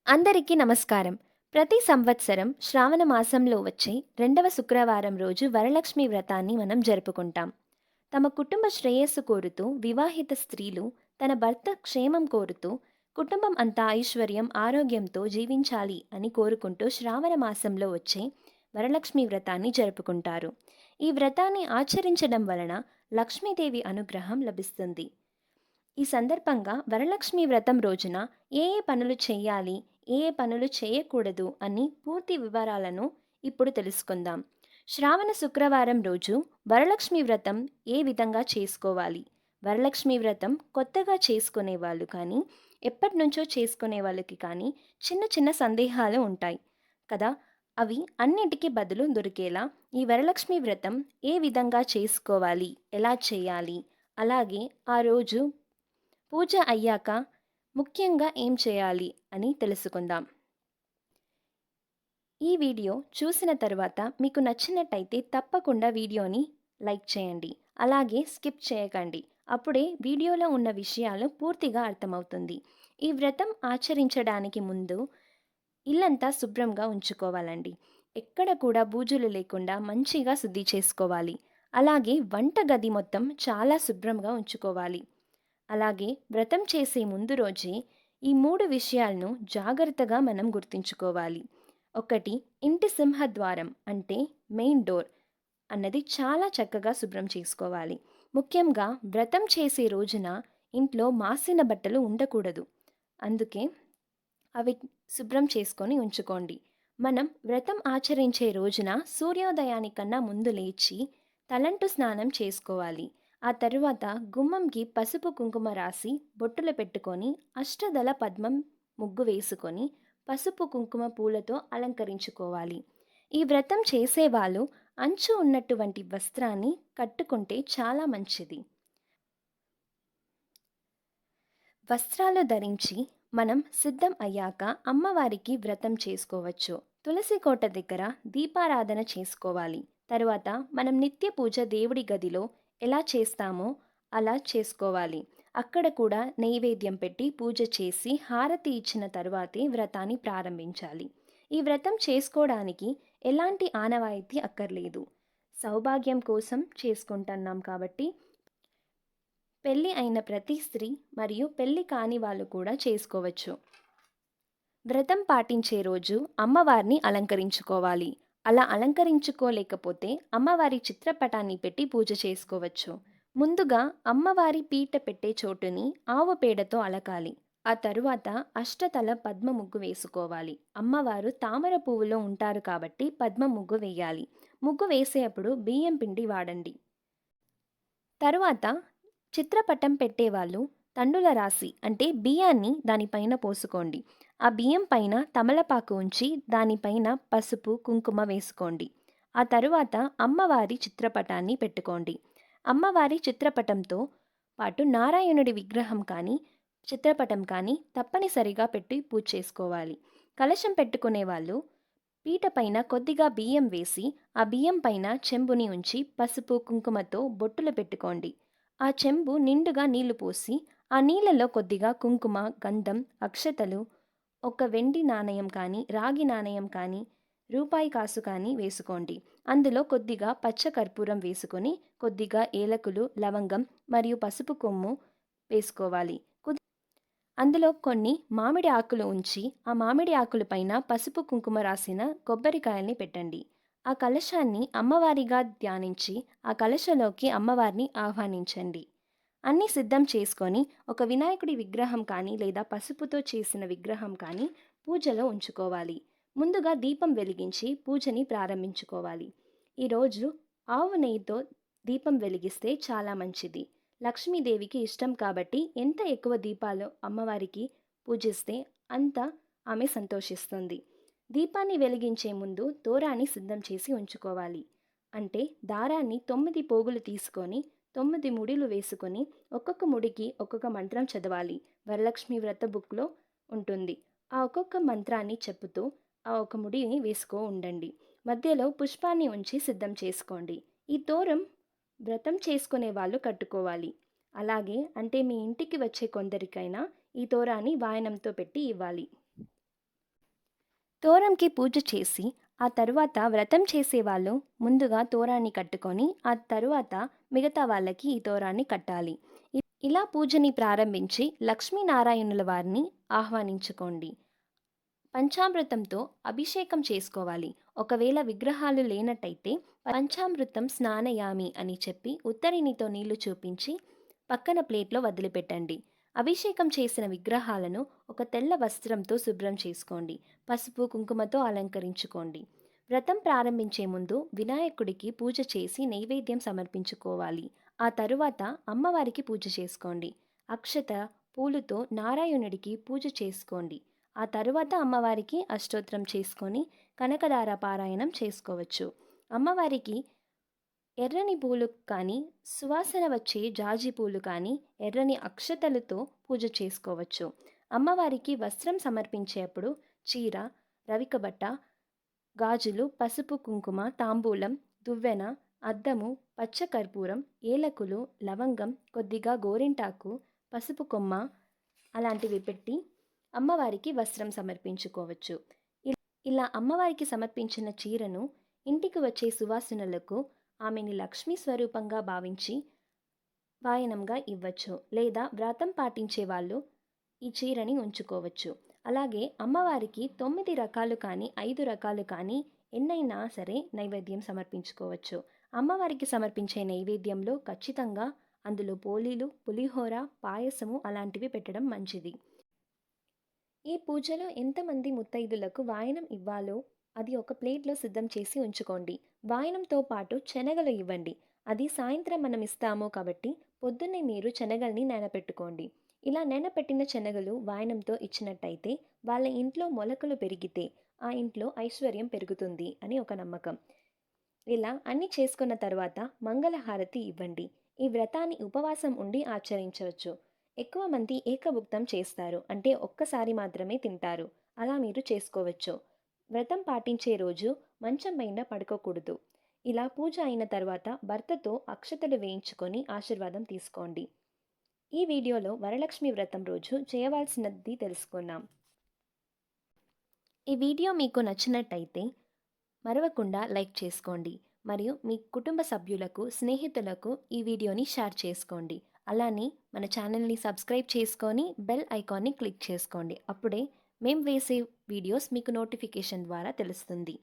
అందరికీ నమస్కారం. ప్రతి సంవత్సరం శ్రావణ మాసంలో వచ్చే రెండవ శుక్రవారం రోజు వరలక్ష్మి వ్రతాన్ని మనం జరుపుకుంటాం. తమ కుటుంబ శ్రేయస్సు కోరుతూ వివాహిత స్త్రీలు తన భర్త క్షేమం కోరుతూ కుటుంబం అంతా ఐశ్వర్యం, ఆరోగ్యంతో జీవించాలి అని కోరుకుంటూ శ్రావణ మాసంలో వచ్చే వరలక్ష్మి వ్రతాన్ని జరుపుకుంటారు. ఈ వ్రతాన్ని ఆచరించడం వలన లక్ష్మీదేవి అనుగ్రహం లభిస్తుంది. ఈ సందర్భంగా వరలక్ష్మి వ్రతం రోజున ఏ ఏ పనులు చేయాలి, ఏ ఏ పనులు చేయకూడదు అని పూర్తి వివరాలను ఇప్పుడు తెలుసుకుందాం. శ్రావణ శుక్రవారం రోజు వరలక్ష్మి వ్రతం ఏ విధంగా చేసుకోవాలి? వరలక్ష్మి వ్రతం కొత్తగా చేసుకునే వాళ్ళు కానీ, ఎప్పటి నుంచో చేసుకునే వాళ్ళకి కానీ చిన్న చిన్న సందేహాలు ఉంటాయి కదా. అవి అన్నిటికీ బదులు దొరికేలా ఈ వరలక్ష్మి వ్రతం ఏ విధంగా చేసుకోవాలి, ఎలా చేయాలి, అలాగే ఆ రోజు పూజ అయ్యాక ముఖ్యంగా ఏం చేయాలి అని తెలుసుకుందాం. ఈ వీడియో చూసిన తర్వాత మీకు నచ్చినట్టయితే తప్పకుండా వీడియోని లైక్ చేయండి. అలాగే స్కిప్ చేయకండి. అప్పుడే వీడియోలో ఉన్న విషయాలు పూర్తిగా అర్థమవుతుంది. ఈ వ్రతం ఆచరించడానికి ముందు ఇల్లంతా శుభ్రంగా ఉంచుకోవాలండి. ఎక్కడ కూడా బూజులు లేకుండా మంచిగా శుద్ధి చేసుకోవాలి. అలాగే వంట గది మొత్తం చాలా శుభ్రంగా ఉంచుకోవాలి. అలాగే వ్రతం చేసే ముందు రోజే ఈ 3 విషయాలను జాగ్రత్తగా మనం గుర్తుంచుకోవాలి. ఒకటి, ఇంటి సింహద్వారం అంటే మెయిన్ డోర్ అన్నది చాలా చక్కగా శుభ్రం చేసుకోవాలి. ముఖ్యంగా వ్రతం చేసే రోజున ఇంట్లో మాసిన బట్టలు ఉండకూడదు. అందుకే అవి శుభ్రం చేసుకొని ఉంచుకోండి. మనం వ్రతం ఆచరించే రోజున సూర్యోదయానికన్నా ముందు లేచి తలంటు స్నానం చేసుకోవాలి. ఆ తరువాత గుమ్మంకి పసుపు కుంకుమ రాసి బొట్టులు పెట్టుకొని అష్టదళ పద్మం ముగ్గు వేసుకొని పసుపు కుంకుమ పూలతో అలంకరించుకోవాలి. ఈ వ్రతం చేసేవాళ్ళు అంచు ఉన్నటువంటి వస్త్రాన్ని కట్టుకుంటే చాలా మంచిది. వస్త్రాలు ధరించి మనం సిద్ధం అయ్యాక అమ్మవారికి వ్రతం చేసుకోవచ్చు. తులసి కోట దగ్గర దీపారాధన చేసుకోవాలి. తరువాత మనం నిత్య పూజ దేవుడి గదిలో ఎలా చేస్తామో అలా చేసుకోవాలి. అక్కడ కూడా నైవేద్యం పెట్టి పూజ చేసి హారతి ఇచ్చిన తరువాతే వ్రతాన్ని ప్రారంభించాలి. ఈ వ్రతం చేసుకోవడానికి ఎలాంటి ఆనవాయితీ అక్కర్లేదు. సౌభాగ్యం కోసం చేసుకుంటున్నాం కాబట్టి పెళ్ళి అయిన ప్రతి స్త్రీ మరియు పెళ్ళి కాని వాళ్ళు కూడా చేసుకోవచ్చు. వ్రతం పాటించే రోజు అమ్మవారిని అలంకరించుకోవాలి. అలా అలంకరించుకోలేకపోతే అమ్మవారి చిత్రపటాన్ని పెట్టి పూజ చేసుకోవచ్చు. ముందుగా అమ్మవారి పీట పెట్టే చోటుని ఆవు పేడతో అలకాలి. ఆ తరువాత అష్టతల పద్మ ముగ్గు వేసుకోవాలి. అమ్మవారు తామర పువ్వులో ఉంటారు కాబట్టి పద్మ ముగ్గు వేయాలి. ముగ్గు వేసేటప్పుడు బియ్యం పిండి వాడండి. తరువాత చిత్రపటం పెట్టేవాళ్ళు తండుల రాసి అంటే బియ్యాన్ని దానిపైన పోసుకోండి. ఆ బియ్యం పైన తమలపాకు ఉంచి దానిపైన పసుపు కుంకుమ వేసుకోండి. ఆ తరువాత అమ్మవారి చిత్రపటాన్ని పెట్టుకోండి. అమ్మవారి చిత్రపటంతో పాటు నారాయణుడి విగ్రహం కానీ చిత్రపటం కానీ తప్పనిసరిగా పెట్టి పూజ చేసుకోవాలి. కలశం పెట్టుకునే వాళ్ళు పీట పైన కొద్దిగా బియ్యం వేసి ఆ బియ్యం పైన చెంబుని ఉంచి పసుపు కుంకుమతో బొట్టులు పెట్టుకోండి. ఆ చెంబు నిండుగా నీళ్లు పోసి ఆ నీళ్ళలో కొద్దిగా కుంకుమ, గంధం, అక్షతలు, ఒక వెండి నాణయం కానీ రాగి నాణయం కానీ రూపాయి కాసు కానీ వేసుకోండి. అందులో కొద్దిగా పచ్చ కర్పూరం వేసుకొని కొద్దిగా ఏలకులు, లవంగం మరియు పసుపు కొమ్ము వేసుకోవాలి. అందులో కొన్ని మామిడి ఆకులు ఉంచి ఆ మామిడి ఆకుల పైన పసుపు కుంకుమ రాసిన కొబ్బరికాయల్ని పెట్టండి. ఆ కలశాన్ని అమ్మవారిగా ధ్యానించి ఆ కలశలోకి అమ్మవారిని ఆహ్వానించండి. అన్నీ సిద్ధం చేసుకొని ఒక వినాయకుడి విగ్రహం కానీ లేదా పసుపుతో చేసిన విగ్రహం కానీ పూజలో ఉంచుకోవాలి. ముందుగా దీపం వెలిగించి పూజని ప్రారంభించుకోవాలి. ఈరోజు ఆవు నెయ్యితో దీపం వెలిగిస్తే చాలా మంచిది. లక్ష్మీదేవికి ఇష్టం కాబట్టి ఎంత ఎక్కువ దీపాలు అమ్మవారికి పూజిస్తే అంత ఆమె సంతోషిస్తుంది. దీపాన్ని వెలిగించే ముందు తోరాన్ని సిద్ధం చేసి ఉంచుకోవాలి. అంటే దారాన్ని 9 పోగులు తీసుకొని 9 ముడిలు వేసుకొని ఒక్కొక్క ముడికి ఒక్కొక్క మంత్రం చదవాలి. వరలక్ష్మి వ్రత బుక్లో ఉంటుంది. ఆ ఒక్కొక్క మంత్రాన్ని చెప్పుతూ ఆ ఒక ముడిని వేసుకో ఉండండి. మధ్యలో పుష్పాన్ని ఉంచి సిద్ధం చేసుకోండి. ఈ తోరం వ్రతం చేసుకునే వాళ్ళు కట్టుకోవాలి. అలాగే అంటే మీ ఇంటికి వచ్చే కొందరికైనా ఈ తోరాన్ని వాయనంతో పెట్టి ఇవ్వాలి. తోరంకి పూజ చేసి ఆ తరువాత వ్రతం చేసేవాళ్ళు ముందుగా తోరాన్ని కట్టుకొని ఆ తరువాత మిగతా వాళ్ళకి ఈ తోరాన్ని కట్టాలి. ఇలా పూజని ప్రారంభించి లక్ష్మీనారాయణుల వారిని ఆహ్వానించుకోండి. పంచామృతంతో అభిషేకం చేసుకోవాలి. ఒకవేళ విగ్రహాలు లేనట్టయితే పంచామృతం స్నానయామి అని చెప్పి ఉత్తరినితో నీళ్లు చూపించి పక్కన ప్లేట్లో వదిలిపెట్టండి. అభిషేకం చేసిన విగ్రహాలను ఒక తెల్ల వస్త్రంతో శుభ్రం చేసుకోండి. పసుపు కుంకుమతో అలంకరించుకోండి. వ్రతం ప్రారంభించే ముందు వినాయకుడికి పూజ చేసి నైవేద్యం సమర్పించుకోవాలి. ఆ తరువాత అమ్మవారికి పూజ చేసుకోండి. అక్షత పూలుతో నారాయణుడికి పూజ చేసుకోండి. ఆ తరువాత అమ్మవారికి అష్టోత్తరం చేసుకొని కనకదార పారాయణం చేసుకోవచ్చు. అమ్మవారికి ఎర్రని పూలు కానీ సువాసన వచ్చే జాజి పూలు కానీ ఎర్రని అక్షతలతో పూజ చేసుకోవచ్చు. అమ్మవారికి వస్త్రం సమర్పించేప్పుడు చీర, రవిక బట్ట, గాజులు, పసుపు కుంకుమ, తాంబూలం, దువ్వెన, అద్దము, పచ్చకర్పూరం, ఏలకులు, లవంగం, కొద్దిగా గోరింటాకు, పసుపు కొమ్మ అలాంటివి పెట్టి అమ్మవారికి వస్త్రం సమర్పించుకోవచ్చు. ఇలా అమ్మవారికి సమర్పించిన చీరను ఇంటికి వచ్చే సువాసనలకు ఆమెని లక్ష్మీ స్వరూపంగా భావించి వాయనంగా ఇవ్వచ్చు. లేదా వ్రతం పాటించే వాళ్ళు ఈ చీరని ఉంచుకోవచ్చు. అలాగే అమ్మవారికి 9 రకాలు కానీ 5 రకాలు కానీ ఎన్నైనా సరే నైవేద్యం సమర్పించుకోవచ్చు. అమ్మవారికి సమర్పించే నైవేద్యంలో ఖచ్చితంగా అందులో పోలీలు, పులిహోర, పాయసము అలాంటివి పెట్టడం మంచిది. ఈ పూజలో ఎంతమంది ముత్తైదులకు వాయనం ఇవ్వాలో అది ఒక ప్లేట్లో సిద్ధం చేసి ఉంచుకోండి. వాయనంతో పాటు శనగలు ఇవ్వండి. అది సాయంత్రం మనం ఇస్తాము కాబట్టి పొద్దున్నే మీరు శనగల్ని నానపెట్టుకోండి. ఇలా నానపెట్టిన శనగలు వాయనంతో ఇచ్చినట్టయితే వాళ్ళ ఇంట్లో మొలకలు పెరిగితే ఆ ఇంట్లో ఐశ్వర్యం పెరుగుతుంది అని ఒక నమ్మకం. ఇలా అన్ని చేసుకున్న తర్వాత మంగళహారతి ఇవ్వండి. ఈ వ్రతాన్ని ఉపవాసం ఉండి ఆచరించవచ్చు. ఎక్కువ మంది ఏకభుక్తం చేస్తారు, అంటే ఒక్కసారి మాత్రమే తింటారు. అలా మీరు చేసుకోవచ్చు. వ్రతం పాటించే రోజు మంచం పైన పడుకోకూడదు. ఇలా పూజ అయిన తర్వాత భర్తతో అక్షతలు వేయించుకొని ఆశీర్వాదం తీసుకోండి. ఈ వీడియోలో వరలక్ష్మి వ్రతం రోజు చేయవలసినది తెలుసుకున్నాం. ఈ వీడియో మీకు నచ్చినట్టయితే మరవకుండా లైక్ చేసుకోండి. మరియు మీ కుటుంబ సభ్యులకు, స్నేహితులకు ఈ వీడియోని షేర్ చేసుకోండి. అలానే మన ఛానల్ని సబ్స్క్రైబ్ చేసుకొని బెల్ ఐకాన్ని క్లిక్ చేసుకోండి. అప్పుడే మేము వేసే వీడియోస్ మీకు నోటిఫికేషన్ ద్వారా తెలుస్తుంది.